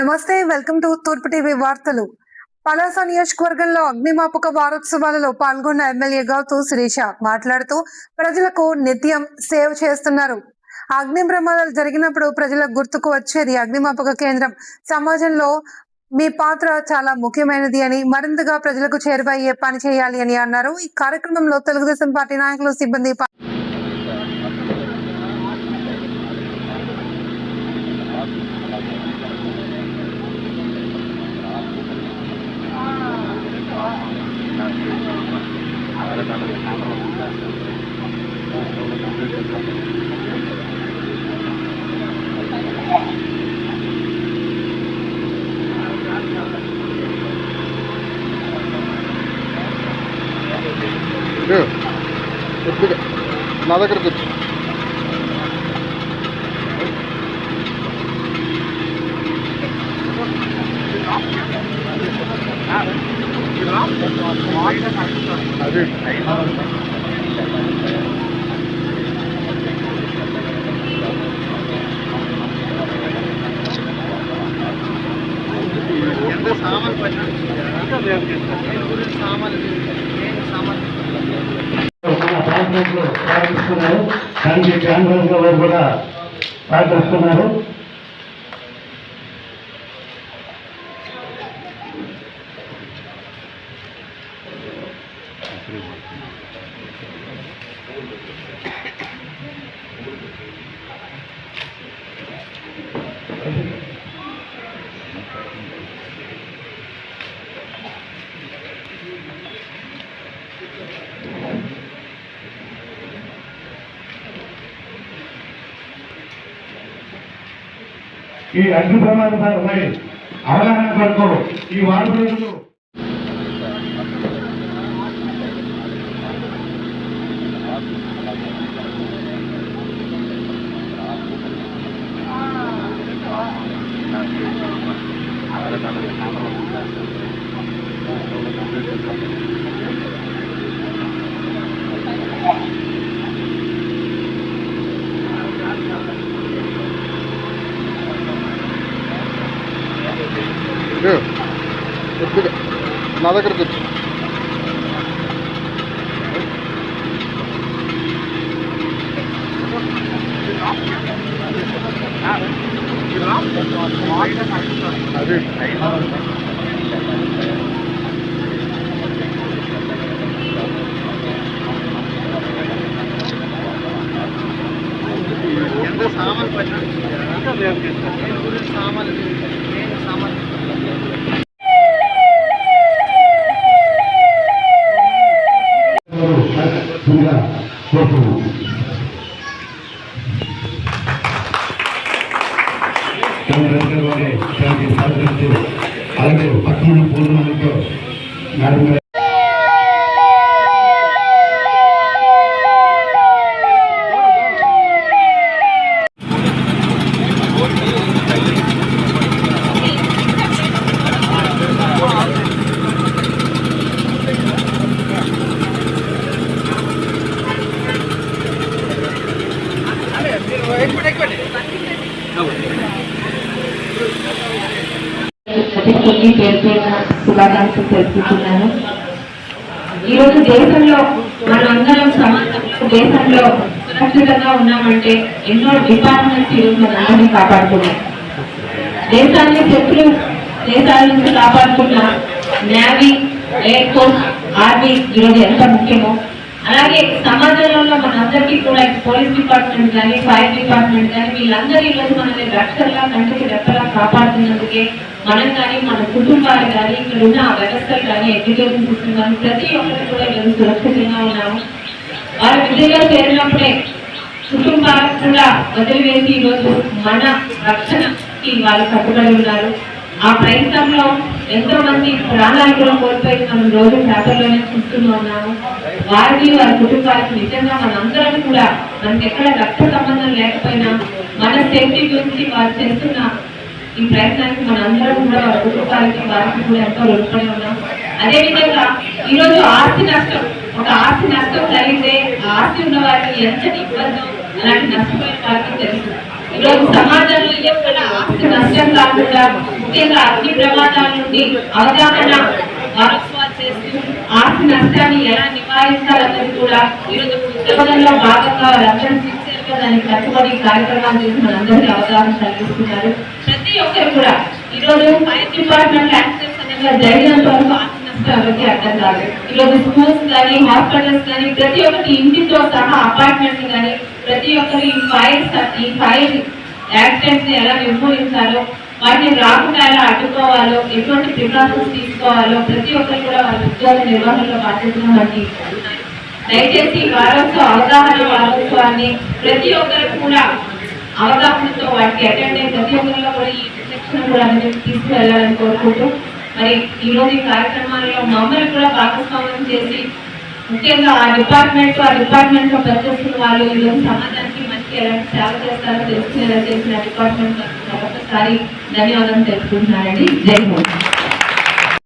నమస్తే, welcome to తూర్పు TV వార్తలు. పలాస నియోజకవర్గంలో అగ్నిమాపక వారోత్సవాలలో పాల్గొన్న ఎమ్మెల్యే గౌతు శిరీష మాట్లాడుతూ ప్రజలకు నిత్యం సేవ చేస్తున్నారు. అగ్ని ప్రమాదాలు జరిగినప్పుడు ప్రజలకు గుర్తుకు వచ్చేది అగ్నిమాపక కేంద్రం. సమాజంలో మీ పాత్ర చాలా ముఖ్యమైనది అని, మరింతగా ప్రజలకు చేరువయ్యే పని చేయాలి అని అన్నారు. ఈ కార్యక్రమంలో తెలుగుదేశం పార్టీ నాయకులు, సిబ్బంది నా దగ్గరకు వచ్చి అది ప్రార్థిస్తున్నారు. దానికి కాంగ్రెస్ వారు కూడా ప్రార్థిస్తున్నారు. ఈ అగ్ని ప్రమాదాలపై అవగాహన కొరకు ఈ వారం రోజులు నా దగ్గరకు వచ్చి అది అలాగే పట్టణ పూర్ణంతో మేడం శుభాకాంక్షలు తెలుపుతున్నాను. ఈరోజు దేశంలో మనందరం దేశంలో సురక్షితంగా ఉన్నామంటే ఎన్నో డిపార్ట్మెంట్స్ ఈరోజు మనందరినీ కాపాడుతున్నాయి. దేశాన్ని శత్రు దేశాల నుంచి కాపాడుతున్న నేవీ, ఎయిర్ ఫోర్స్, ఆర్మీ ఈరోజు ఎంత ముఖ్యమో, అలాగే సమాజంలో మనందరికీ కూడా పోలీస్ డిపార్ట్మెంట్ కానీ, ఫైర్ డిపార్ట్మెంట్ కానీ, వీళ్ళందరూ ఈరోజు మనల్ని రక్షణలా, కంటికి రెప్పలా కాపాడుతున్నందుకే మనం కానీ, మన కుటుంబాలు కానీ, ఇక్కడ ఉన్న వ్యవస్థలు కానీ, ఎడ్యుకేషన్ సిస్టమ్ కానీ, ప్రతి ఒక్కరు కూడా ఈరోజు సురక్షితంగా ఉన్నాము. వారి విద్యలో చేరినప్పుడే కుటుంబాలకు కూడా వదిలివేసి ఈరోజు మన రక్షణకి వాళ్ళు కట్టుబడి ఉన్నారు. ఆ ప్రయత్నంలో ఎంతో మంది ప్రాణాలు కూడా కోల్పోయి మనం రోజు పేపర్లోనే చూస్తూనే ఉన్నాము. వారికి, వారి కుటుంబాలకు నిజంగా మనందరం కూడా మనకి ఎక్కడ రక్త సంబంధం లేకపోయినా మన సేఫ్టీ గురించి వారు చేస్తున్న ఈ ప్రయత్నానికి మనందరం కూడా వారి కుటుంబాలకి, వారికి కూడా ఎంతో రుణపడి ఉన్నాం. అదేవిధంగా ఈరోజు ఆస్తి నష్టం, ఒక ఆస్తి నష్టం జరిగితే ఆ ఆస్తి ఉన్న వారికి ఎంత ఇబ్బందో అలాంటి నష్టపోయిన వారికి తెలుసు. ఈరోజు సమాజంలో ఎక్కడ ఆస్తి నష్టం కాకుండా ముఖ్యంగా అగ్ని ప్రమాదాల నుండి అవగాహన వారోత్సవాలు చేస్తూ ఆస్తి నష్టాన్ని ఎలా నివారించాలన్నది కూడా ఈరోజు ఉద్యోగంలో భాగంగా వాళ్ళందరూ సిన్సియర్గా దానికి కట్టుబడి కార్యక్రమాలు చేసి మనందరికీ అవగాహన కలిగిస్తున్నారు. ప్రతి ఒక్కరు కూడా ఈరోజు ఫైర్ డిపార్ట్మెంట్ యాక్సిడెంట్స్ అనేది జరిగినంత వరకు ఆస్తి నష్టం ఎవరికి అర్థం కాదు. ఈరోజు స్కూల్స్ కానీ హాస్పిటల్స్ కానీ ప్రతి ఒక్కటి ఇంటితో సహా అపార్ట్మెంట్ కానీ ప్రతి ఒక్కరు ఈ ఫైర్ యాక్సిడెంట్స్ ని ఎలా నిర్మూలించాలో, వాటిని రాకుండా ఎలా అడ్డుకోవాలో, ఎటువంటి ప్రికాషన్స్ తీసుకోవాలో ప్రతి ఒక్కరు కూడా వాళ్ళ ఉద్యోగ నిర్వహణలో బాధ్యతను బట్టి దయచేసి అవగాహన వారోత్సవాన్ని ప్రతి ఒక్కరు కూడా అవగాహనతో వాటికి అటెండ్ అయ్యి ప్రతి ఒక్కరిలో కూడా ఈ శిక్షణ కూడా తీసుకువెళ్ళాలని కోరుకుంటూ మరి ఈ రోజు ఈ కార్యక్రమాల్లో మమ్మల్ని కూడా భాగస్వామ్యం చేసి ముఖ్యంగా ఆ డిపార్ట్మెంట్ లో పనిచేస్తున్న వాళ్ళు ఈరోజు సమాజానికి మంచి ఎలాంటి సేవ చేస్తారో తెలుసుకునేలా చేసిన డిపార్ట్మెంట్ ఒకసారి ధన్యవాదాలు తెలుసుకుంటున్నారండి. జై హింద్.